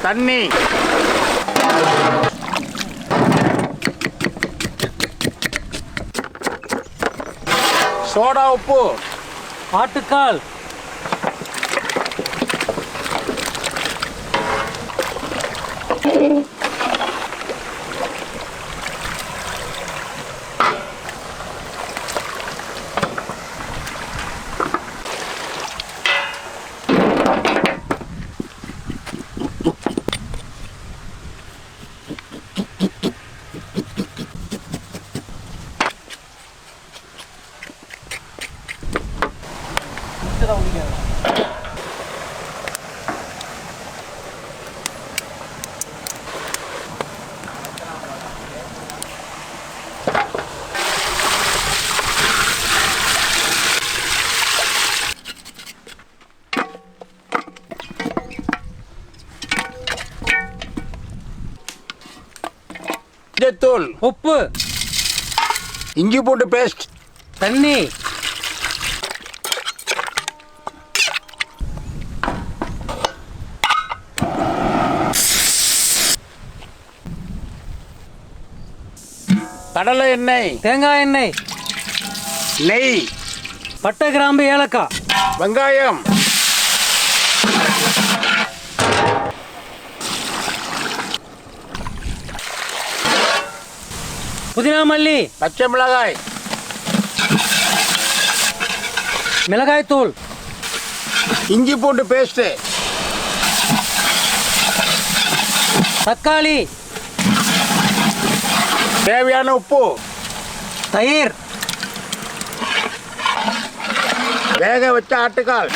தண்ணி, சோடா உப்பு, ஆட்டுக்கால், தூள், உப்பு, இஞ்சி பூண்டு பேஸ்ட், தண்ணி, கடலை எண்ணெய், தேங்காய் எண்ணெய், நெய், பட்டை கிராம்பு ஏலக்காய், வெங்காயம், புதினா மல்லி, பச்சை மிளகாய், மிளகாய் தூள், இஞ்சி பூண்டு பேஸ்ட், தக்காளி, தேவையான உப்பு, தயிர், வேக வச்ச ஆட்டுக்கால்,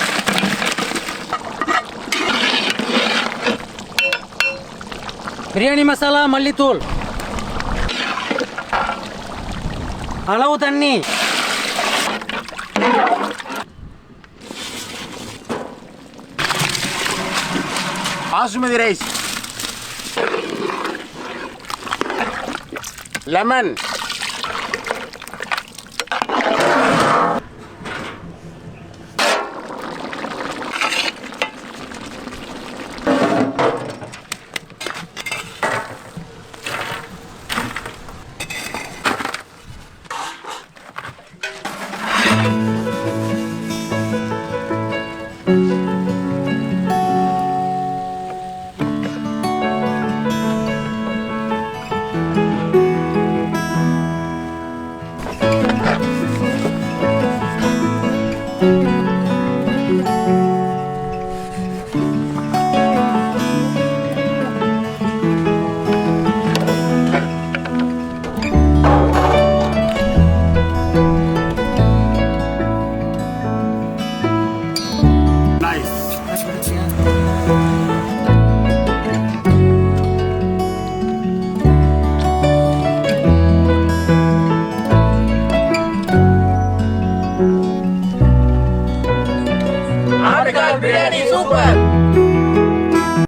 பிரியாணி மசாலா, மல்லித்தூள், அளவு தண்ணி, பாசுமதி ரைஸ், லெமன்,